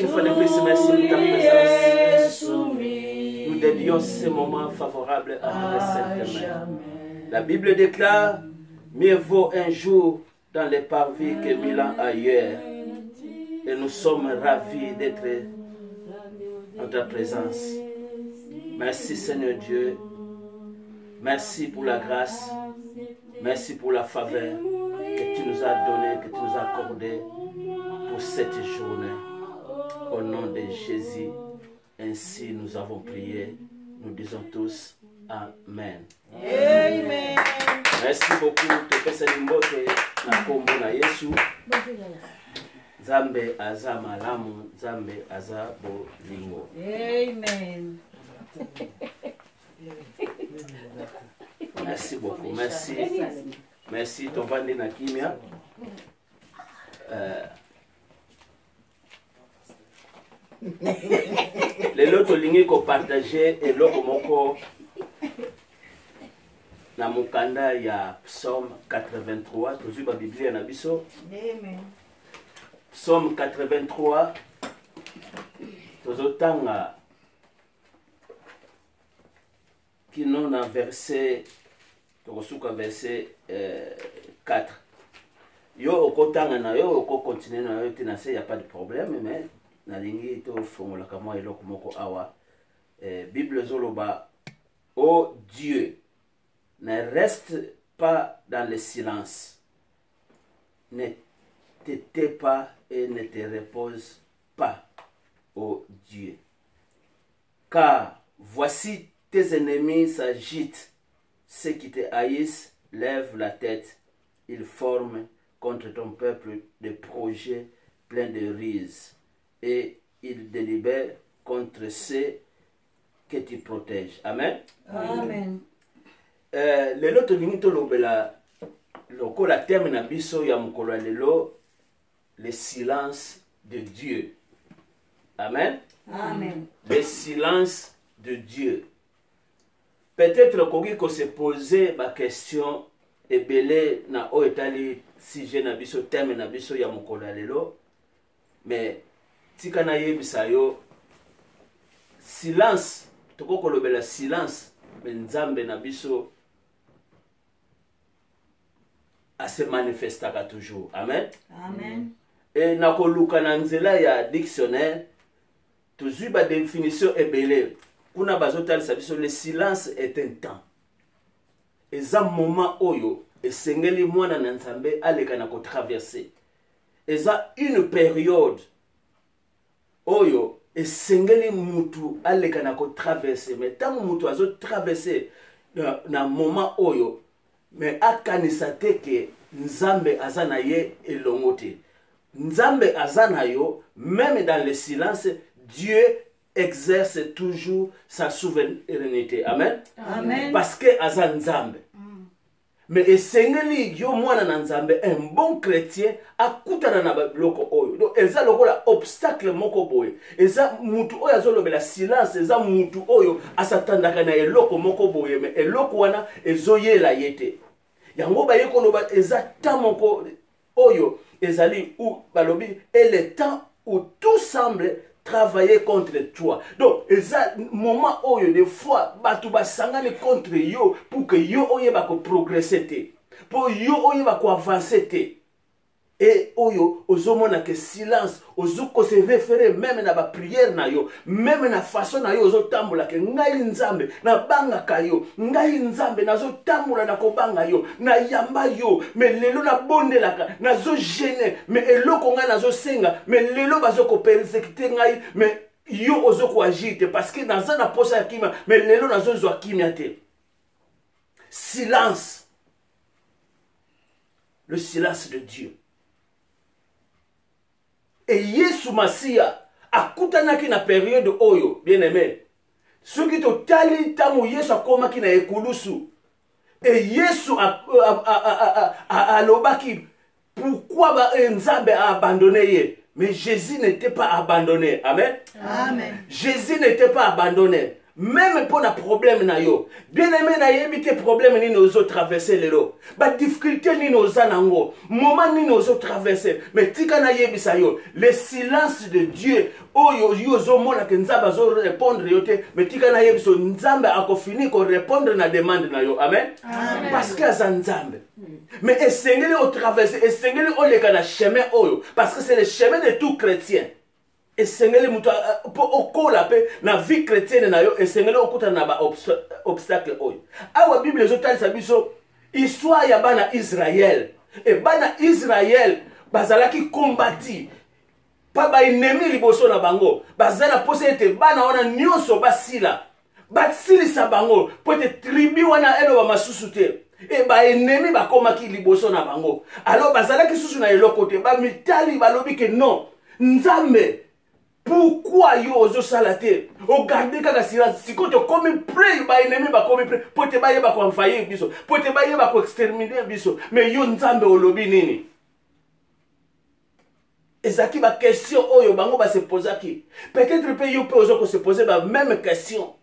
une fois de plus, merci pour ta présence. Nous dédions ces moments favorables à ta sainte main. La Bible déclare, mieux vaut un jour dans les parvis que 1000 ans ailleurs. Et nous sommes ravis d'être en ta présence. Merci Seigneur Dieu. Merci pour la grâce. Merci pour la faveur que tu nous as donnée, que tu nous as accordée pour cette journée. Au nom de Jésus, ainsi nous avons prié. Nous disons tous Amen. Amen. Merci beaucoup. Topesa nimbote na kombo na Yesu. Nzambe aza malamu, Nzambe aza bolingo. Amen. Merci beaucoup. Merci. Merci tovandi na kimia. Lelo tolingi ko partager eloko moko na mukanda ya Psaume 83. Tozwi ba Biblia na biso. Amen. Psaume 83. Tozotanga kino na verset tokosuka verset 4. Yo okotanga na yo oko continuer na yo tinase, y a pas de problème, mais na lingi to fongola kama eloko moko awa. Bible zoloba, oh Dieu, ne reste pas dans le silence, ne te tais pas et ne te repose pas, oh Dieu, car voici tes ennemis s'agitent, ceux qui te haïssent lèvent la tête, ils forment contre ton peuple des projets pleins de ruses, et ils délibèrent contre ceux que tu protèges. Amen. Amen. Lelo tolingi tolobela lokola terme na biso ya mokolo lelo, le silence de Dieu. Amen. Amen. Le silence de Dieu. Peut-être qu'on se poser ma question et belé na o etali sujet na biso terme na biso ya mokolo lelo, mais tika na yebisa yo silence toko kolobela silence mais Nzambe na biso a se manifestaka toujours. Amen. Amen. Et na koluka na nzela ya dictionnaire tozwi ba définition ebele kuna bazotalisa biso le silence est un temps. Eza moment oyo esengeli mwana na Nzambe aleka na ko traverser. Eza une période oyo esengeli mutu aleka na ko traverser, mais tant mutu azo traverser na moment oyo mais akanisa te ke Nzambe azana ye elongo te. Nzambe azana yo, même dans le silence, Dieu exerce toujours sa souveraineté. Amen. Amen. Parce que azan Nzambe. Mais esengeli yo mwana na Nzambe, un bon chrétien akutana na biloko oyo. Donc eza lokola obstacle moko boye. Eza mutu oyo azolobela silence, eza mutu oyo asatandaka na eloko moko boye, mais eloko wana ezoyela yete. Yango ba yekoloba eza tamoko oyo ezali ou balobi et le temps où tout semble travailler contre toi. Donc eza moment oyo des fois batu basangani contre yo pour que yo oyeba ko progresser te, pour yo oyeba ko avancer te. Et oyo ozomona que silence ozoko se référer même na ba prière na yo, même na façon na yo ozotambola ke ngai Nzambe na banga kayo, ngai Nzambe nazo tambola na kobanga yo, na yamba yo, mais lelo na bondelaka nazo gêner, mais eloko nga nazo senga, mais lelo bazoko persécuter ngai, mais yo ozoko agite parce que naza na posa ya kimia, mais lelo nazo zwa kimia te. Silence. Le silence de Dieu. Et Yesu Masia akutanaki na période oyo, bien aimé. Ceux qui te tali tamu Yesu akomaki na ekulusu. Et Yesu alobaki pourquoi Nzambe a abandonné ye. Mais Jésus n'était pas abandonné. Amen. Amen. Jésus n'était pas abandonné. même pour un problème na yo bien aimé na yebite problème ni nous traverser lelo ba difficulté ni nous anango moment ni nous traverser mais tika na yebisa yo le silence de Dieu oyo yo zo mona ke nzamba zo répondre yote mais tika na yebiso nzamba akofini ko répondre na demande na yo amen, amen. Parce que za nzambe mais esengeli au traverser esengeli o leka na chemin oyo parce que c'est le chemin de tout chrétien. Esengeli mutu pour okola pe na vie chrétienne na yo esengeli okuta na ba obstacle oyo awa bible ezotalisa biso histoire ya bana Israël et bana Israël bazalaki kombati pa ba ennemi liboso na bango bazala posa ete bana wana nyonso basila basilisa bango po ete tribu wana elo ba masusu te et ba ennemi bakomaki liboso na bango alors bazalaki susu na eloko te ba mitali balobi ke non nzambe pourquoi yo ozo salate o garder kaka silence siko to comme pray ba ennemi ba comme pray pote ba yeba ko envahir biso pote ba yeba ko exterminer biso mais yo nzambe olobi nini ezaki ba question oyo bango ba se posaki peut-être pe yo pe ozo ko se poser ba même question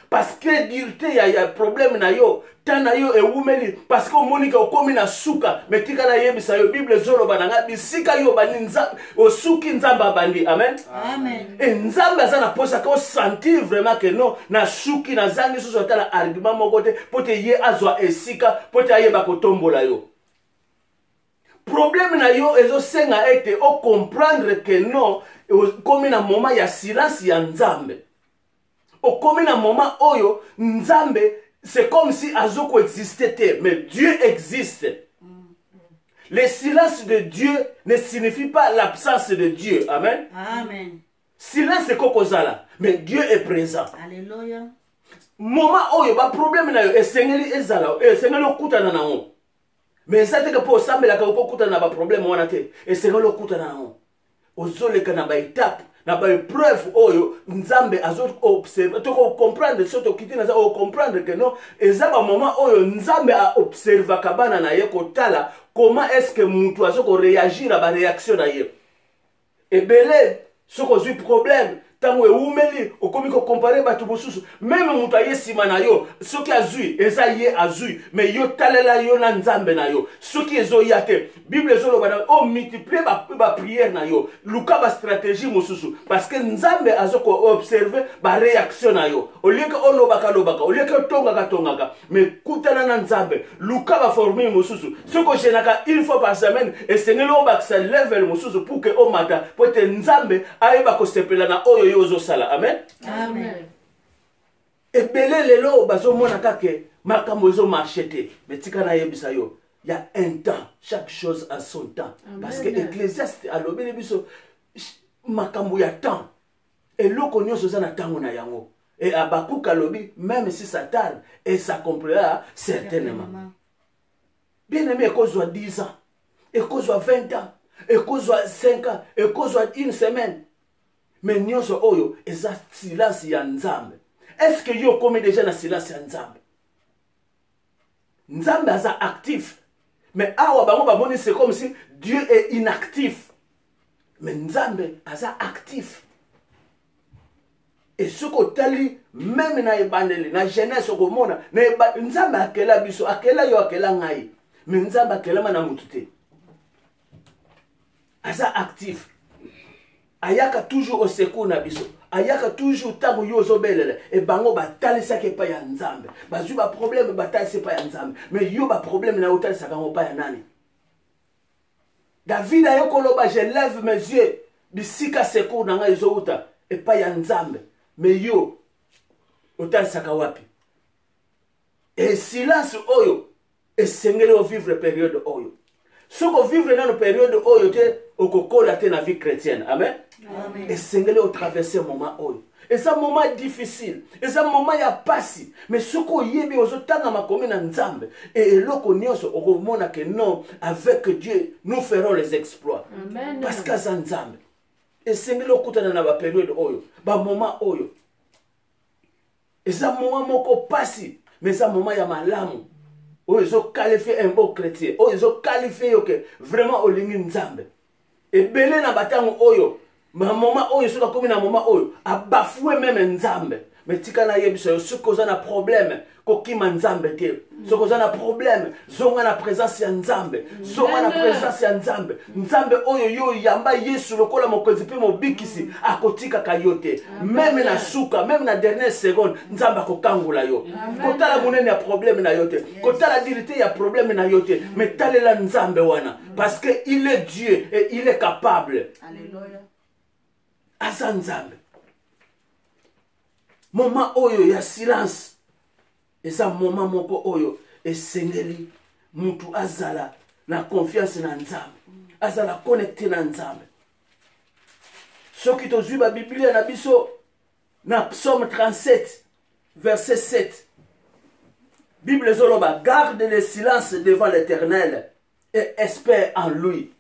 parce que dirte ya problème na yo tana yo ewumeli parce que monika okomi na suka metika na yebisa yo bible zolo bananga bisika yo baninza osuki nzamba bandi amen amen et nzamba za na posa ko sentir vraiment que non na suki na zangi so tala argument moko te pote ye azwa esika pote ayeba ko tombola yo problème na yo ezo senga ete o comprendre que non comme na moment ya silence ya nzambe au comme un moment oyo nzambe c'est comme si azoko existait mais Dieu existe. Le silence de Dieu ne signifie pas l'absence de Dieu. Amen. Amen. Silence c'est kokozala mais Dieu est présent. Alléluia. Moment oyo ba problème na yo esengeli ezala esengeli okutana nango mais ça te que pour sambela ka okutana na ba problème wana te esengeli okutana nango ozoleka na ba étape na ba preuve oyo nzambe azo observer to comprendre soto kitina za comprendre que non ezaba moment oyo nzambe a observer kabana na ye kotala comment est-ce que mutu azo ko réagir à ba réaction na ye ebele soko zui problème tango eumeli okomi ko comparer batu bosusu même mutu aye sima na yo soki azui eza ye azui mais yo talela yo na nzambe na yo soki ezo yate bible zolo bana o multiplier ba prière na yo luka ba stratégie mosusu parce que nzambe azoko observer ba réaction na yo olieka olobaka lobaka olieka tongaka mais kutana na nzambe luka ba formule mosusu soko jenaka une fois par semaine et sengelo baksa level mosusu pour que o mata pour te nzambe ayeba ko sepela na oyo yozo sala amen Amen. ebele lelo bazomona kake makambo ezo marchete mais tika na yebisa yo il y a un temps chaque chose a son temps. Amen. Parce que Ecclésiaste alobi le biso makambo ya temps eloko nyonso za na tango na yango et Abakouk alobi même si ça tarde et ça s'accomplira certainement. Bien aimé ekozwa 10 ans ekozwa 20 ans ekozwa 5 ans ekozwa une semaine mais nyonso oyo eza silence ya nzambe. Est-ce que yo komi déjà na silence ya nzambe? Nzambe aza actif mais awa bango bamoni c'est comme si Dieu est inactif mais nzambe aza actif. Et ce que tali même na ebandeli na jeunesse okomona na nzambe akela biso akela yo akela ngai mais nzambe akela mana mutu te aza actif ayaka toujours au secours na biso ayaka toujours tango yo zobelela et bango batalisa ke pa ya nzambe bazui ba problème batalisa pa ya nzambe mais yo ba problème na otalisa kango pa ya nani. David ayokoloba je lève mes yeux bisika secours na ngai zouta et pa ya nzambe mais yo otalisaka wapi? Et silence oyo esengeli o vivre période oyo soko vivre dans une période oyo te okokola te na vie chrétienne amen. Amen. Esengeli o traverser moment oyo et ça moment difficile et ça moment ya pasi mais soko yebi ozotanga makomi na nzambe et eloko nyonso okomona que non avec Dieu nous ferons les exploits. Amen. Parce que ça nzambe esengeli okutana na ba période oyo ba moment oyo eza moment moko pasi mais ça moment ya malamu oyo zo qualifier un bon chrétien oyo zo qualifier yo que vraiment olingi nzambe ebele na batango oyo ma moment oyo soka komi na moment oyo abafoué même nzambe mais tika na yebisa yo soki oza na problème kokima nzambe te soki oza na problème zonga na présence ya nzambe zonga na présence ya nzambe nzambe oyo yo yamba yesu lokola mokonzi mpe mobikisi akotikaka yo te même na suka même na dernière seconde nzambe akokangola yo kotala monene ya problème na yo te kotala dirité ya problème na yo te mais talela nzambe wana parce que il est Dieu et il est capable. Alléluia. Aza nzambe moment oyo ya silence eza moment moko oyo esengeli mutu azala na confiance na nzambe azala connecté na nzambe soki tozwi babiblia na biso na psaume 37 verset 7 bible ezoloba garde le silence devant l'éternel et espère en lui.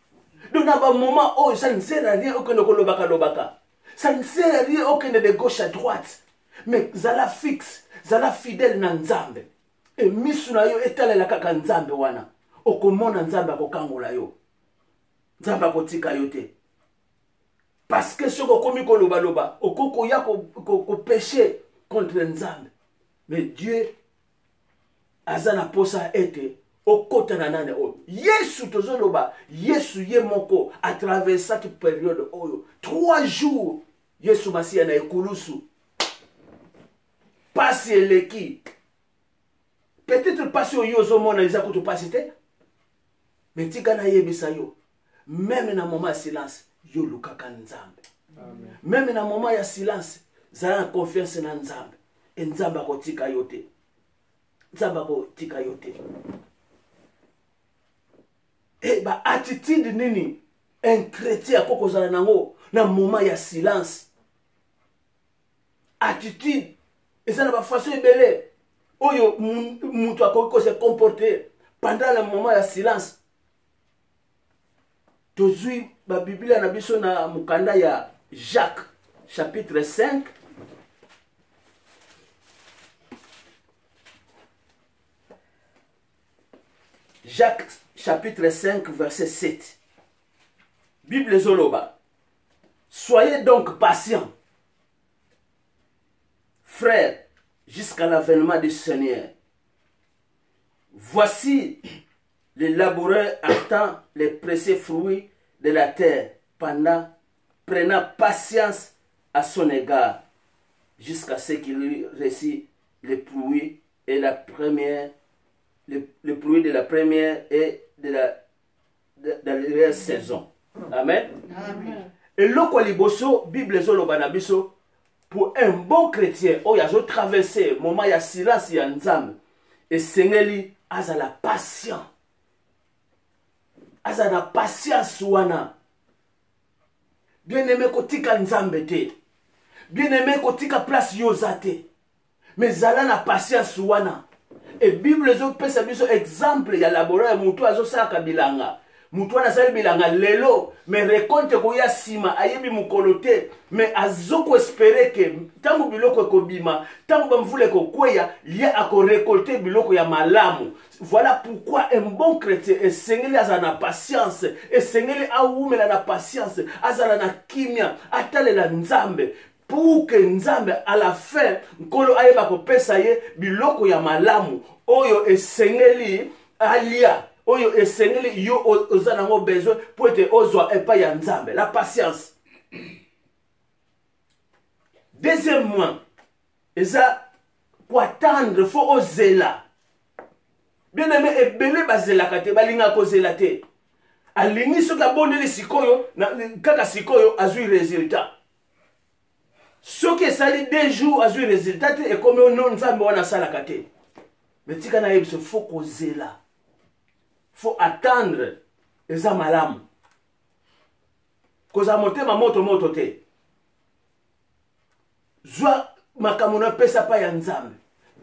Donc na ba moment oyo ça ne sert à rien okende kolobaka lobaka, ça ne sert à rien okende de gauche à droite, mais zala fixe zala fidèle na nzambe et misu na yo etalela kaka nzambe wana okomona nzambe akokangola yo nzambe akotika yo te parce que soko komi koloba loba okoko ya ko pécher contre nzambe mais Dieu azana posa ete okota na nane oyo yesu tozoloba yesu ye moko à travers cette période oyo 3 jours yesu masiya na ekulusu pasi eleki peut-être pasi oyo ozomona eza kutu pasi te mais tika na yebisa yo même na moment ya silence yo lukaka nzambe même na moment ya silence zala na confiance na nzambe e nzambe akotika yo te nzambe akotika yo te e ba attitude nini un chrétien akokozala nango na moment ya silence attitude eza na bafaçon ebele oyo mutu akoki kose comporter pendant le moment ya silence. Tozwi ba Biblia na biso na mukanda ya Jacques chapitre 5 Jacques chapitre 5 verset 7. Bible zoloba. Soyez donc patients, frères, jusqu'à l'avènement du Seigneur. Voici le laboureur attend les précieux fruits de la terre prenant patience à son égard jusqu'à ce qu'il réussisse le fruit et la première le fruit de la première et de la dernière saison. Amen. Amen. Et loko liboso Bible zoloba na biso pour un bon chrétien o ya zo traverser moment ya silence ya nzambe et sengeli azala patient. Azala patience wana. Bien-aimé kotika nzambe te. Bien-aimé kotika place yozate. Mais zala na patience wana. Et Bible zo pesa biso exemple ya laboratoire mutu azo saka bilanga. Mutu wana sali bilanga lelo mais récolte ko ya sima ayebi mukolo te mais azoko espérer que tango biloko ekobima tango bamvule kokweya ye ako récolter biloko ya malamu. Voilà pourquoi un bon chrétien esengeli azala na patience, esengeli awumela na patience, azala na kimia, atalela nzambe pour que nzambe à la fin nkolo ayeba kopesa ye biloko ya malamu oyo esengeli alia oyo esengeli yo ozana ngo besoin pour être ozwa epa ya nzambe, la patience. Deuxièmement, eza pour attendre faut ozela. Bien aimé ebele bazela kate balinga kozela te. Alingi soka bondeli sikoyo na kaka sikoyo azui résultat. Soki esali 2 jours azui résultat te ekomi ono nzambe wana salaka te. Mais tika na yebiso faut kozela. Faut attendre eza malamu. Koza motema moto te. Zwa makamuna pesa pa ya nzambe.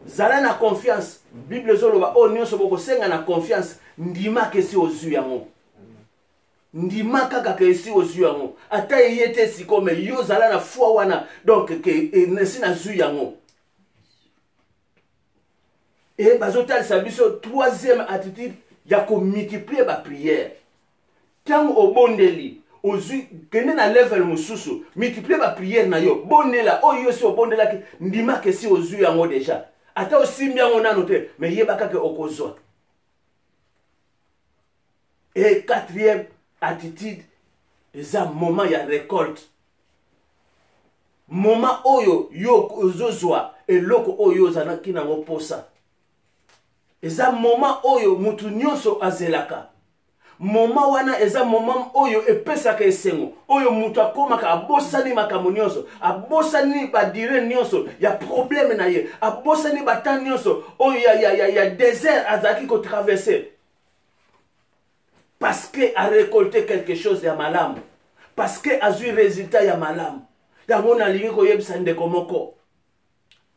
Zala na confiance. Bible zoloba o nyonso boko senga na confiance ndima kesi ozu yango. Ndima kaka kesi ozu yango. Ata yete sikome yo zala na foi wana donc ke nesi na zu yango. Et bazotal sabiso troisième attitude ya ko multiplier ba prière. Tant obondeli ozwi kende na level mosusu multiplie ba prière na yo bonela oyo si obondela ki ndima ke si ozwi yango déjà ata osimbi yango nano te mais yebaka ke okozwa. Et quatrième attitude, c'est un moment il y a récolte. Moment oyo yo ozozwa eloko oyo zana kina ngoposa. Eza moment oyo mutu nyonso azelaka. Moment wana eza moment oyo epesaka esengo. Oyo mutu akomaka abosani makambo nyonso, abosani badire nyonso, ya problème na ye, abosani batan nyonso, oyo ya désert azaki ko traverser. Parce que a récolté quelque chose ya malamu. Parce que a eu résultat ya malamu. Yango na lingi ko yebisa ndeko moko.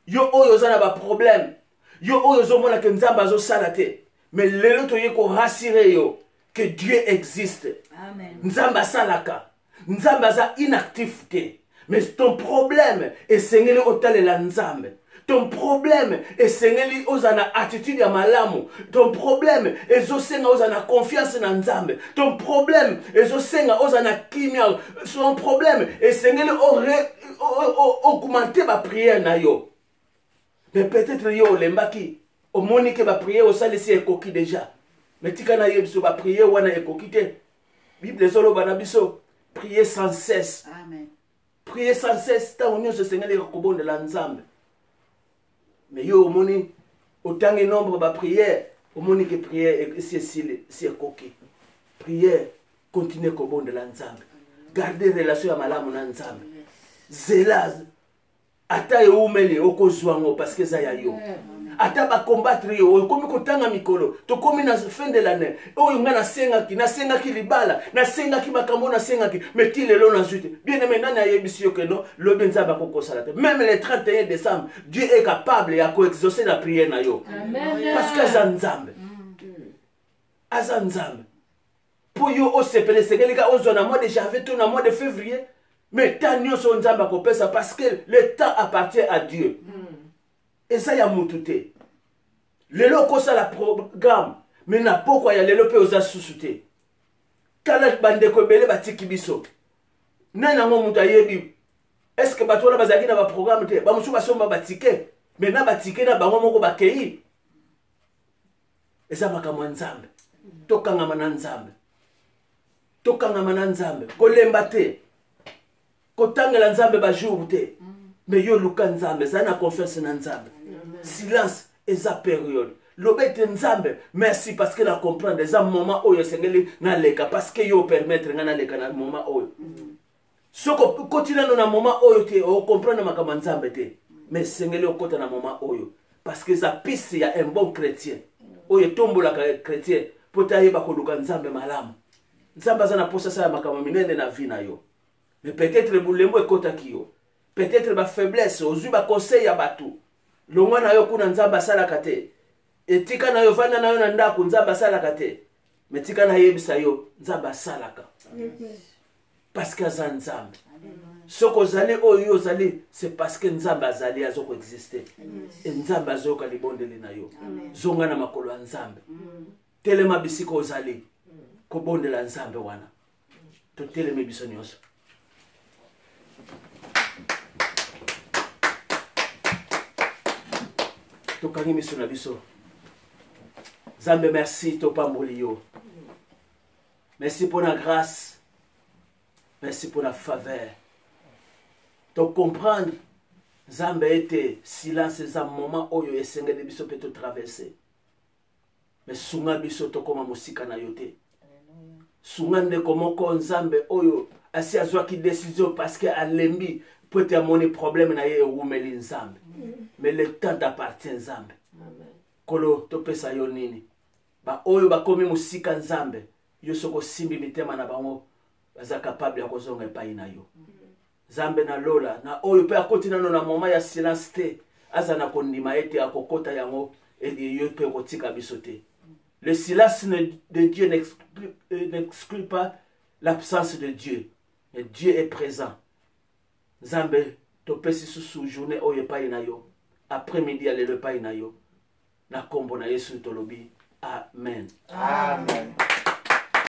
Yo oyo zana ba problème. Yo oyo zo mona ke nzamba zo sala te. Mais lelo to ye ko rassurer yo que Dieu existe. Amen. Nzamba salaka. Nzamba za inactif te. Mais ton problème est sengeli otalela nzambe. Ton problème est sengeli ozana attitude ya malamu. Ton problème est osenga ozana confiance na nzambe. Ton problème est osenga ozana kimia. Son problème est sengeli augmenter ba prière na yo. Mais peut-être yo lembaki au moni ke ba prière au salisi ekoki déjà. Mais tika na yebiso ba prière wana ekoki te. Bible solo bana biso prier sans cesse. Amen. Prier sans cesse ta onyo se sengeli ko la nzambe. Mais yo moni autant de nombre de prières, au moni que prière c'est coquille. Prière continue comme bon de l'ensemble. Garder relation à malamu na nzambe. Zélaz ata eumeli okozwango parce que ça ya yo. Ata ba combattre yo komi kotanga mikolo to komi na fin de l'année oyo nga nasenga ki libala nasenga ki makambo nasenga ki metile lo na zute bien aimé nani ayebisi yo que non lo benza ba kokosala te même le 31 décembre Dieu est capable ya coexaucer la prière na yo. Amen. Parce que azanzambe pour yo osepele sekelika ozona mois de janvier to na mois de février mais tant nyonso nzamba kopesa parce que le temps appartient à Dieu. Et ça y a moutouté. Lelo kosa la programme. Mais na pokwa ya lelo pe oza susute. Kala bande ko bele batiki biso. Nana ngo muta yebi. Est-ce que batona bazaki na ba programme te? Ba musu basomba batike. Mais na batike na bango moko bakei. Eza makamwa nzambe. Tokanga mananzambe. Tokanga mananzambe. Kolemba te. Kotangela nzambe ba jour te. Mais yo luka nzambe, zana confiance na nzambe. Silence eza période. Lobete nzambe, merci parce que la comprendre eza moment oyo sengeli na leka parce que yo permettre ngana leka na moment oyo. Soko continue na moment oyo te o comprendre makama nzambe te. Mais sengeli okota na moment oyo parce que za piste ya un bon chrétien. Oyo tombola ka chrétien pota yeba ko luka nzambe malamu. Nzamba zana posa sa makama minene na vie na yo. Mais peut-être bulembo ekota kiyo. Peut-être ba faiblesse, ozu ba conseil ya batu. Longwa na yo kuna nzamba sala kate. Etika na yo vanda na yo na ndako nzamba sala kate. Metika na yebisa yo nzamba salaka. Parce que za nzambe. Soko zali oyo zali c'est parce que nzamba zali azoko exister. Et nzamba zoka libondeli na yo. Zonga na makolo ya nzambe. Telema bisiko zali. Ko bondela nzambe wana. To teleme biso nyonso. Tokangi miso na biso. Zambe merci to pamboli yo. Merci pour la grâce. Merci pour la faveur. To comprendre Zambe était silence za moment oyo esenge de biso peut traverser. Mais sunga biso to koma musika na yote. Sunga nde komoko Nzambe oyo asi azwa ki décision parce que alembi peut te amener problème na ye umeli Nzambe. Mais le temps t'appartient Nzambe. Kolo to pesa yo nini. Ba oyo ba komi musika Nzambe. Yo soko simbi mitema na bango baza capable ya kozonga epai na yo. Nzambe na lola na oyo pe akotina no na moment ya silence te. Aza na kondima ete akokota yango et yo pe kotika bisote. Le silence de Dieu n'exclut pas l'absence de Dieu. Mais Dieu est présent. Nzambe to pesi susu journée oyo epai na yo. Après-midi alelo epai na yo. Na kombo na Yesu tolobi. Amen. Amen.